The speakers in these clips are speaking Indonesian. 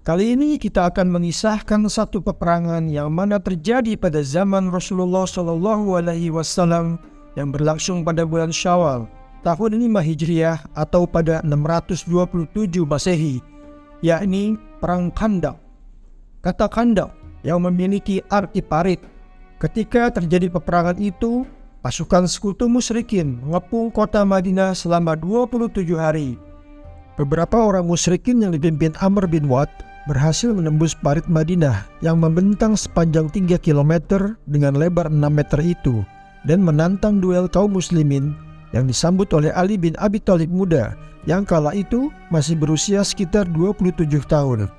Kali ini kita akan mengisahkan satu peperangan yang mana terjadi pada zaman Rasulullah SAW yang berlangsung pada bulan Syawal tahun 5 Hijriah atau pada 627 Masehi, yakni Perang Khandaq. Kata Khandaq yang memiliki arti parit. Ketika terjadi peperangan itu, pasukan sekutu musyrikin mengepung kota Madinah selama 27 hari. Beberapa orang musyrikin yang dipimpin Amr bin Wad berhasil menembus parit Madinah yang membentang sepanjang 3 km dengan lebar 6 meter itu dan menantang duel kaum muslimin yang disambut oleh Ali bin Abi Thalib muda yang kala itu masih berusia sekitar 27 tahun.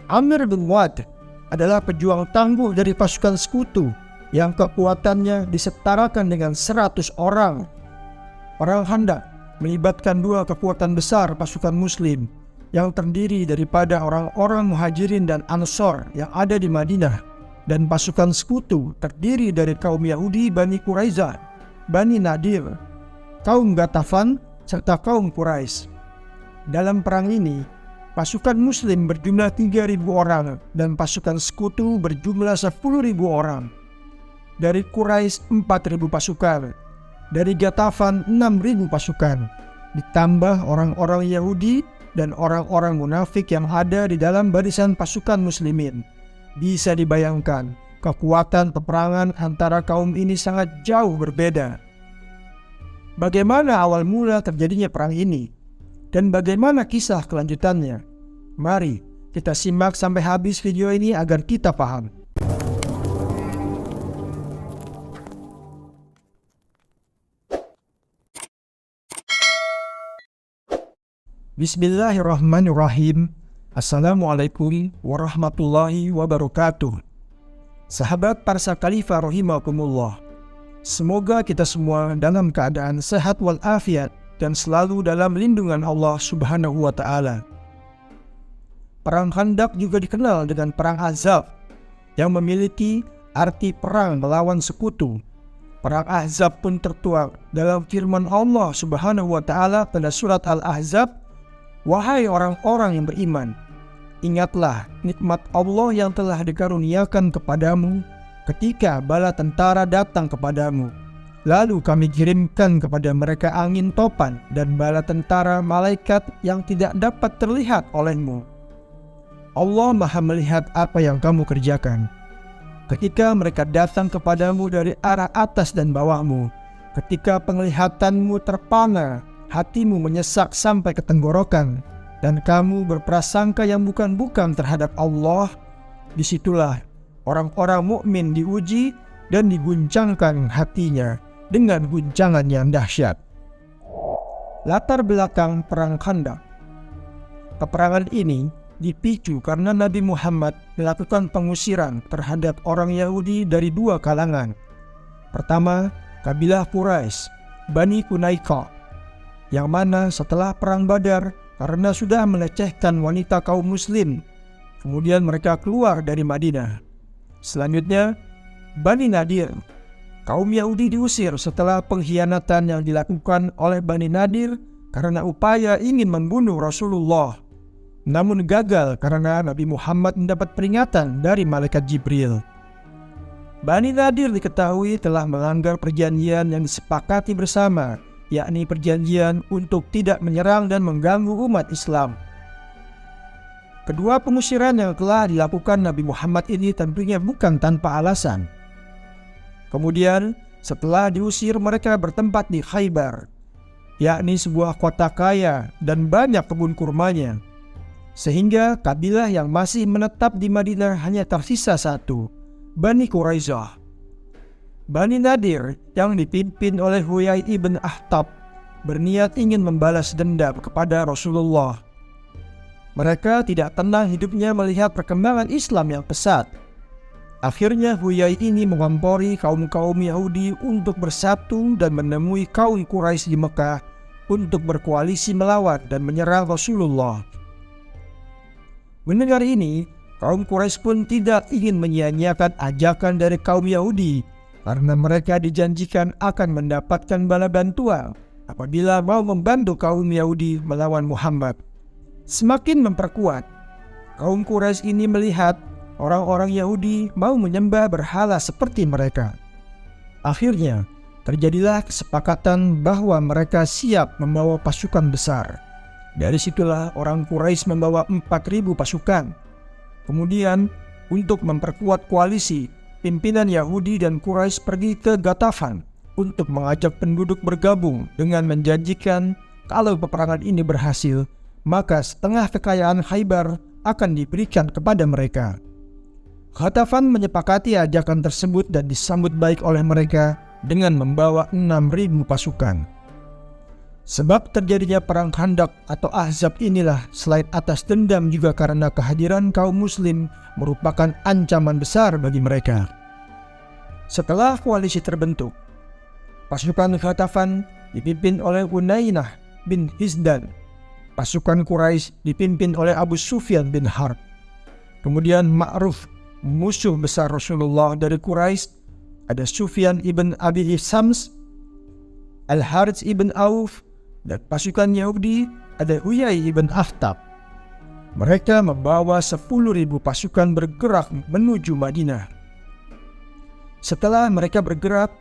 Amr bin Wad adalah pejuang tangguh dari pasukan sekutu yang kekuatannya disetarakan dengan 100 orang. Perang Khandaq melibatkan dua kekuatan besar pasukan muslim yang terdiri daripada orang-orang muhajirin dan ansor yang ada di Madinah, dan pasukan sekutu terdiri dari kaum Yahudi Bani Quraiza, Bani Nadir, kaum Ghatafan, serta kaum Quraisy. Dalam perang ini, pasukan muslim berjumlah 3.000 orang dan pasukan sekutu berjumlah 10.000 orang. Dari Quraisy 4.000 pasukan, dari Ghatafan 6.000 pasukan, ditambah orang-orang Yahudi dan orang-orang munafik yang ada di dalam barisan pasukan muslimin. Bisa dibayangkan, kekuatan peperangan antara kaum ini sangat jauh berbeda. Bagaimana awal mula terjadinya perang ini? Dan bagaimana kisah kelanjutannya? Mari kita simak sampai habis video ini agar kita paham. Bismillahirrahmanirrahim. Assalamualaikum warahmatullahi wabarakatuh. Sahabat Parsa Khalifah rahimakumullah, semoga kita semua dalam keadaan sehat walafiat dan selalu dalam lindungan Allah Subhanahu wa Ta'ala. Perang Khandaq juga dikenal dengan Perang Ahzab yang memiliki arti perang melawan sekutu. Perang Ahzab pun tertuang dalam firman Allah Subhanahu wa Ta'ala pada surat Al-Ahzab, "Wahai orang-orang yang beriman, ingatlah nikmat Allah yang telah dikaruniakan kepadamu ketika bala tentara datang kepadamu. Lalu kami kirimkan kepada mereka angin topan dan bala tentara malaikat yang tidak dapat terlihat olehmu. Allah Maha melihat apa yang kamu kerjakan. Ketika mereka datang kepadamu dari arah atas dan bawahmu, ketika penglihatanmu terpana, hatimu menyesak sampai ke tenggorokan, dan kamu berprasangka yang bukan-bukan terhadap Allah, disitulah orang-orang mukmin diuji dan diguncangkan hatinya dengan guncangan yang dahsyat." Latar belakang Perang Khandaq. Peperangan ini dipicu karena Nabi Muhammad melakukan pengusiran terhadap orang Yahudi dari dua kalangan. Pertama, kabilah Quraisy, Bani Qunaiqa, yang mana setelah Perang Badar karena sudah melecehkan wanita kaum muslim, kemudian mereka keluar dari Madinah. Selanjutnya, Bani Nadir, kaum Yahudi diusir setelah pengkhianatan yang dilakukan oleh Bani Nadir karena upaya ingin membunuh Rasulullah, namun gagal karena Nabi Muhammad mendapat peringatan dari malaikat Jibril. Bani Nadir diketahui telah melanggar perjanjian yang disepakati bersama, yakni perjanjian untuk tidak menyerang dan mengganggu umat Islam. Kedua pengusiran yang telah dilakukan Nabi Muhammad ini tentunya bukan tanpa alasan. Kemudian setelah diusir, mereka bertempat di Khaybar, yakni sebuah kota kaya dan banyak kebun kurmanya, sehingga kabilah yang masih menetap di Madinah hanya tersisa satu, Bani Quraizah. Bani Nadir yang dipimpin oleh Huyai ibn Akhtab berniat ingin membalas dendam kepada Rasulullah. Mereka tidak tenang hidupnya melihat perkembangan Islam yang pesat. Akhirnya Huyai ini mengompori kaum-kaum Yahudi untuk bersatu dan menemui kaum Quraisy di Mekah untuk berkoalisi melawan dan menyerang Rasulullah. Mendengar ini, kaum Quraisy pun tidak ingin menyia-nyiakan ajakan dari kaum Yahudi karena mereka dijanjikan akan mendapatkan bala bantuan apabila mau membantu kaum Yahudi melawan Muhammad. Semakin memperkuat, kaum Quraisy ini melihat orang-orang Yahudi mau menyembah berhala seperti mereka. Akhirnya, terjadilah kesepakatan bahwa mereka siap membawa pasukan besar. Dari situlah orang Quraisy membawa 4.000 pasukan. Kemudian, untuk memperkuat koalisi, pimpinan Yahudi dan Quraisy pergi ke Ghatafan untuk mengajak penduduk bergabung dengan menjanjikan kalau peperangan ini berhasil, maka setengah kekayaan Khaybar akan diberikan kepada mereka. Ghatafan menyepakati ajakan tersebut dan disambut baik oleh mereka dengan membawa 6.000 pasukan. Sebab terjadinya perang Khandaq atau Ahzab inilah selain atas dendam juga karena kehadiran kaum muslim merupakan ancaman besar bagi mereka. Setelah koalisi terbentuk, pasukan Ghatafan dipimpin oleh Unainah bin Hizdan. Pasukan Quraisy dipimpin oleh Abu Sufyan bin Harb. Kemudian Ma'ruf, musuh besar Rasulullah dari Quraisy, ada Sufyan ibn Abi Sams, Al-Harits ibn Auf, dan pasukan Yahudi ada Huyai ibn Akhtab. Mereka membawa 10.000 pasukan bergerak menuju Madinah. Setelah mereka bergerak,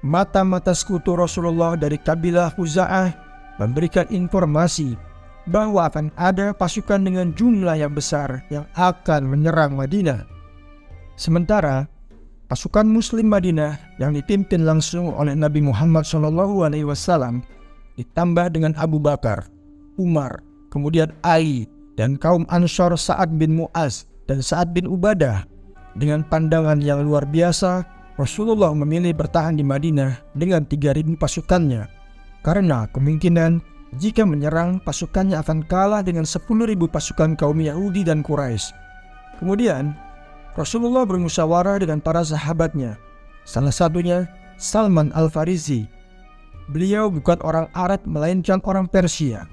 mata-mata sekutu Rasulullah dari kabilah Khuza'ah memberikan informasi bahwa akan ada pasukan dengan jumlah yang besar yang akan menyerang Madinah. Sementara pasukan Muslim Madinah yang dipimpin langsung oleh Nabi Muhammad SAW ditambah dengan Abu Bakar, Umar, kemudian Ali dan kaum Ansor Sa'ad bin Mu'az dan Sa'ad bin Ubadah. Dengan pandangan yang luar biasa, Rasulullah memilih bertahan di Madinah dengan 3.000 pasukannya karena kemungkinan jika menyerang pasukannya akan kalah dengan 10.000 pasukan kaum Yahudi dan Quraisy. Kemudian Rasulullah bermusyawarah dengan para sahabatnya, salah satunya Salman Al-Farisi. Beliau bukan orang Arab melainkan orang Persia.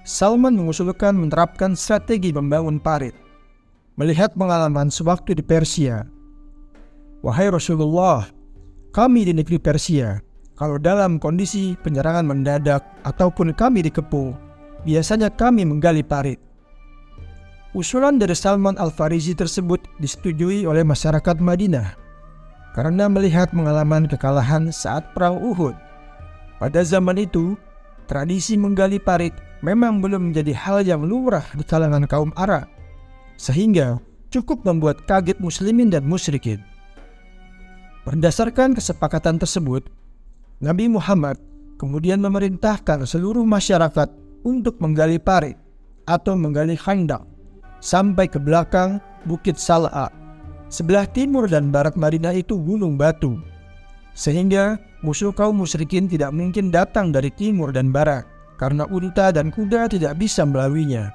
Salman mengusulkan menerapkan strategi membangun parit. Melihat pengalaman sewaktu di Persia, "Wahai Rasulullah, kami di negeri Persia, kalau dalam kondisi penyerangan mendadak ataupun kami dikepung, biasanya kami menggali parit." Usulan dari Salman Al-Farisi tersebut disetujui oleh masyarakat Madinah karena melihat pengalaman kekalahan saat perang Uhud. Pada zaman itu, tradisi menggali parit memang belum menjadi hal yang lumrah di kalangan kaum Arab, sehingga cukup membuat kaget muslimin dan musyrikin. Berdasarkan kesepakatan tersebut, Nabi Muhammad kemudian memerintahkan seluruh masyarakat untuk menggali parit atau menggali khandaq sampai ke belakang Bukit Sal'a. Sebelah timur dan barat Madinah itu gunung batu, sehingga musuh kaum musyrikin tidak mungkin datang dari timur dan barat karena unta dan kuda tidak bisa melaluinya.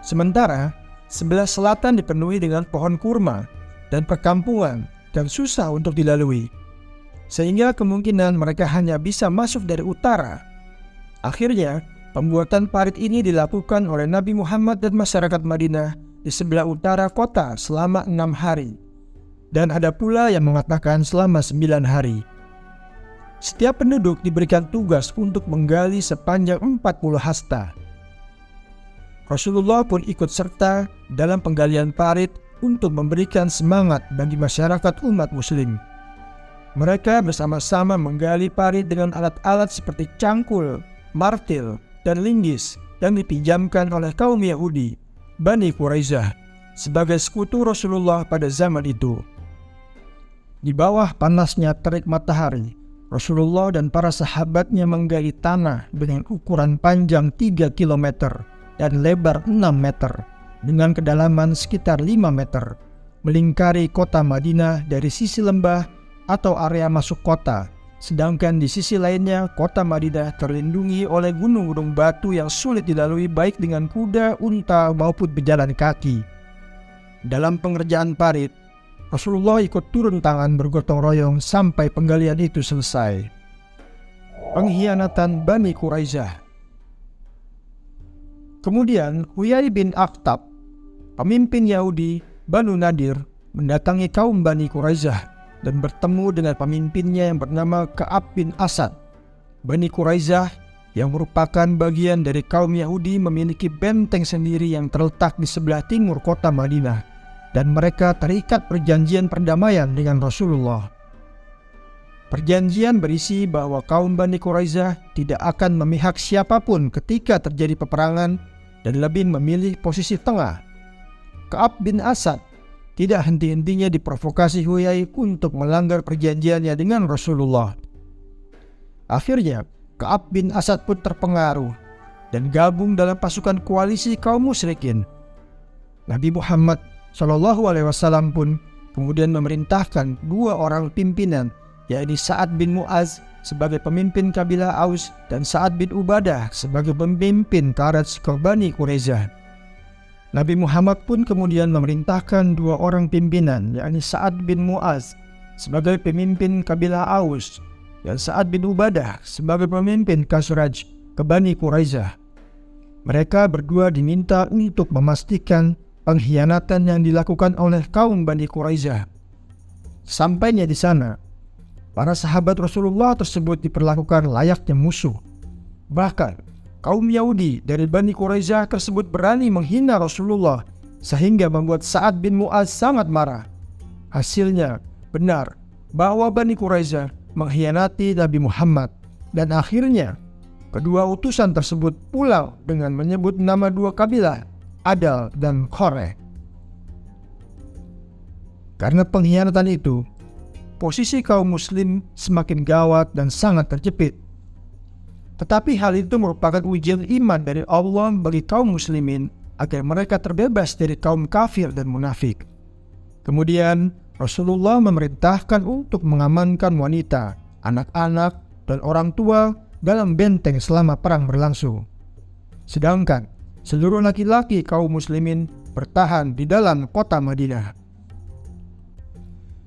Sementara sebelah selatan dipenuhi dengan pohon kurma dan perkampungan dan susah untuk dilalui, sehingga kemungkinan mereka hanya bisa masuk dari utara. Akhirnya pembuatan parit ini dilakukan oleh Nabi Muhammad dan masyarakat Madinah di sebelah utara kota selama 6 hari. Dan ada pula yang mengatakan selama 9 hari. Setiap penduduk diberikan tugas untuk menggali sepanjang 40 hasta. Rasulullah pun ikut serta dalam penggalian parit untuk memberikan semangat bagi masyarakat umat muslim. Mereka bersama-sama menggali parit dengan alat-alat seperti cangkul, martil, dan linggis yang dipinjamkan oleh kaum Yahudi, Bani Quraisyah, sebagai sekutu Rasulullah pada zaman itu. Di bawah panasnya terik matahari, Rasulullah dan para sahabatnya menggali tanah dengan ukuran panjang 3 km dan lebar 6 meter dengan kedalaman sekitar 5 meter, melingkari kota Madinah dari sisi lembah atau area masuk kota, sedangkan di sisi lainnya kota Madinah terlindungi oleh gunung-gunung batu yang sulit dilalui baik dengan kuda, unta maupun berjalan kaki. Dalam pengerjaan parit, Rasulullah ikut turun tangan bergotong royong sampai penggalian itu selesai. Pengkhianatan Bani Quraisyah. Kemudian Huyai bin Akhtab, pemimpin Yahudi Banu Nadir, mendatangi kaum Bani Quraisyah dan bertemu dengan pemimpinnya yang bernama Ka'ab bin Asad. Bani Quraisyah yang merupakan bagian dari kaum Yahudi memiliki benteng sendiri yang terletak di sebelah timur kota Madinah, dan mereka terikat perjanjian perdamaian dengan Rasulullah. Perjanjian berisi bahwa kaum Bani Quraisyah tidak akan memihak siapapun ketika terjadi peperangan dan lebih memilih posisi tengah. Ka'ab bin Asad tidak henti-hentinya diprovokasi Huyai untuk melanggar perjanjiannya dengan Rasulullah. Akhirnya, Ka'ab bin Asad pun terpengaruh dan gabung dalam pasukan koalisi kaum musyrikin. Nabi Muhammad SAW pun kemudian memerintahkan 2 orang pimpinan, yaitu Sa'ad bin Mu'az sebagai pemimpin kabilah Aus dan Sa'ad bin Ubadah sebagai pemimpin Qaraj kaum Bani Quraisyah. Nabi Muhammad pun kemudian memerintahkan 2 orang pimpinan, yakni Sa'ad bin Mu'az sebagai pemimpin kabilah Aus dan Sa'ad bin Ubadah sebagai pemimpin Khazraj ke Bani Quraisyah. Mereka berdua diminta untuk memastikan pengkhianatan yang dilakukan oleh kaum Bani Quraisyah. Sampainya di sana, para sahabat Rasulullah tersebut diperlakukan layaknya musuh. Bahkan, kaum Yahudi dari Bani Quraisyah tersebut berani menghina Rasulullah sehingga membuat Sa'ad bin Mu'az sangat marah. Hasilnya, benar bahwa Bani Quraisyah mengkhianati Nabi Muhammad, dan akhirnya kedua utusan tersebut pulang dengan menyebut nama 2 kabilah, Adal dan Khore. Karena pengkhianatan itu, posisi kaum muslim semakin gawat dan sangat terjepit. Tetapi hal itu merupakan ujian iman dari Allah bagi kaum muslimin agar mereka terbebas dari kaum kafir dan munafik. Kemudian Rasulullah memerintahkan untuk mengamankan wanita, anak-anak, dan orang tua dalam benteng selama perang berlangsung. Sedangkan seluruh laki-laki kaum muslimin bertahan di dalam kota Madinah.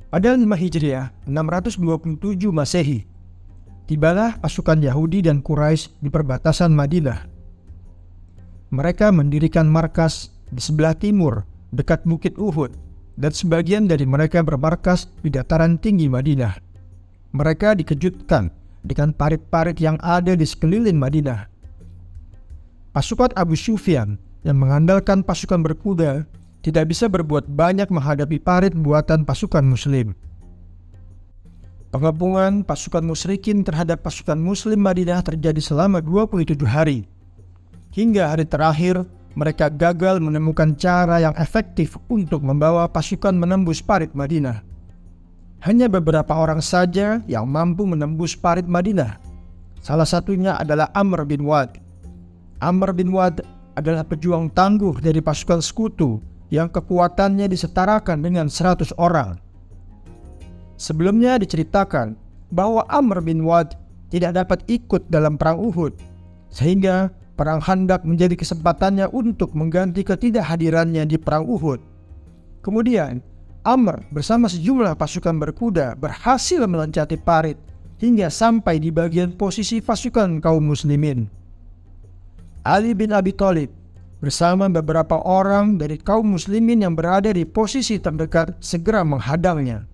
Pada 5 Hijriah 627 Masehi, tibalah pasukan Yahudi dan Quraisy di perbatasan Madinah. Mereka mendirikan markas di sebelah timur dekat Bukit Uhud, dan sebagian dari mereka bermarkas di dataran tinggi Madinah. Mereka dikejutkan dengan parit-parit yang ada di sekeliling Madinah. Pasukan Abu Sufyan yang mengandalkan pasukan berkuda tidak bisa berbuat banyak menghadapi parit buatan pasukan muslim. Pengepungan pasukan musyrikin terhadap pasukan muslim Madinah terjadi selama 27 hari. Hingga hari terakhir, mereka gagal menemukan cara yang efektif untuk membawa pasukan menembus parit Madinah. Hanya beberapa orang saja yang mampu menembus parit Madinah. Salah satunya adalah Amr bin Wad. Amr bin Wad adalah pejuang tangguh dari pasukan sekutu yang kekuatannya disetarakan dengan 100 orang. Sebelumnya diceritakan bahwa Amr bin Wad tidak dapat ikut dalam perang Uhud, sehingga perang Khandaq menjadi kesempatannya untuk mengganti ketidakhadirannya di perang Uhud. Kemudian Amr bersama sejumlah pasukan berkuda berhasil meloncati parit hingga sampai di bagian posisi pasukan kaum muslimin. Ali bin Abi Thalib bersama beberapa orang dari kaum muslimin yang berada di posisi terdekat segera menghadangnya.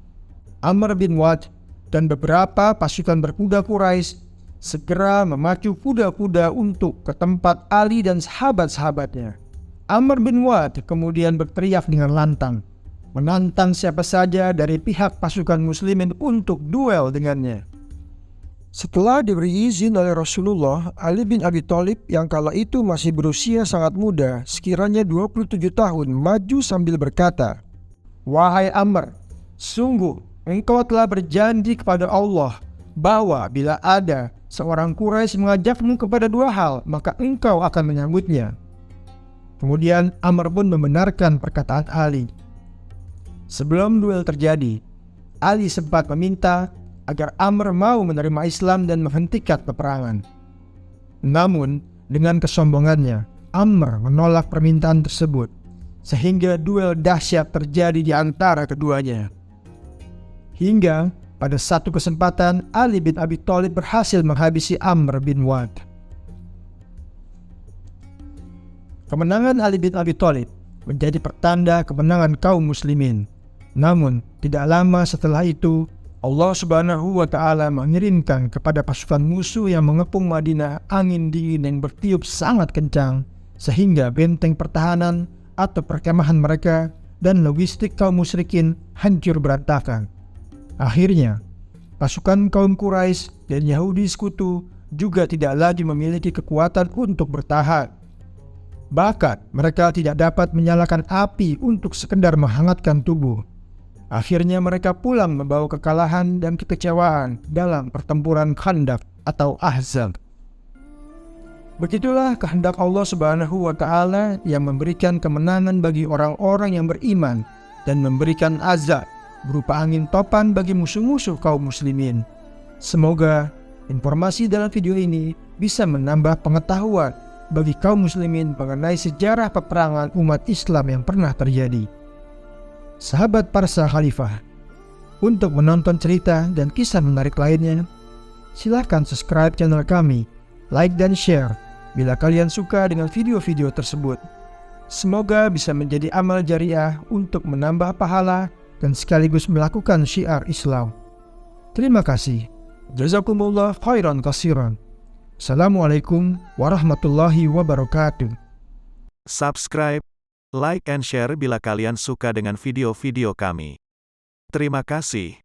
Amr bin Wad dan beberapa pasukan berkuda Quraisy segera memacu kuda-kuda untuk ke tempat Ali dan sahabat-sahabatnya. Amr bin Wad kemudian berteriak dengan lantang, menantang siapa saja dari pihak pasukan muslimin untuk duel dengannya. Setelah diberi izin oleh Rasulullah, Ali bin Abi Thalib yang kala itu masih berusia sangat muda, sekiranya 27 tahun, maju sambil berkata, "Wahai Amr, sungguh engkau telah berjanji kepada Allah bahwa bila ada seorang Quraisy mengajakmu kepada 2 hal, maka engkau akan menyambutnya." Kemudian Amr pun membenarkan perkataan Ali. Sebelum duel terjadi, Ali sempat meminta agar Amr mau menerima Islam dan menghentikan peperangan. Namun, dengan kesombongannya, Amr menolak permintaan tersebut, sehingga duel dahsyat terjadi di antara keduanya. Hingga pada satu kesempatan, Ali bin Abi Thalib berhasil menghabisi Amr bin Wad. Kemenangan Ali bin Abi Thalib menjadi pertanda kemenangan kaum muslimin. Namun, tidak lama setelah itu, Allah Subhanahu wa Ta'ala mengirimkan kepada pasukan musuh yang mengepung Madinah angin dingin yang bertiup sangat kencang, sehingga benteng pertahanan atau perkemahan mereka dan logistik kaum musyrikin hancur berantakan. Akhirnya, pasukan kaum Quraisy dan Yahudi sekutu juga tidak lagi memiliki kekuatan untuk bertahan. Bahkan mereka tidak dapat menyalakan api untuk sekedar menghangatkan tubuh. Akhirnya mereka pulang membawa kekalahan dan kekecewaan dalam pertempuran Khandaq atau Ahzab. Begitulah kehendak Allah Subhanahu wa Ta'ala yang memberikan kemenangan bagi orang-orang yang beriman dan memberikan azab berupa angin topan bagi musuh-musuh kaum muslimin. Semoga informasi dalam video ini bisa menambah pengetahuan bagi kaum muslimin mengenai sejarah peperangan umat Islam yang pernah terjadi. Sahabat Parsa Khalifah, untuk menonton cerita dan kisah menarik lainnya, silakan subscribe channel kami, like dan share bila kalian suka dengan video-video tersebut. Semoga bisa menjadi amal jariah untuk menambah pahala dan sekaligus melakukan syiar Islam. Terima kasih. Jazakumullah khairan katsiran. Assalamualaikum warahmatullahi wabarakatuh. Subscribe, like and share bila kalian suka dengan video-video kami. Terima kasih.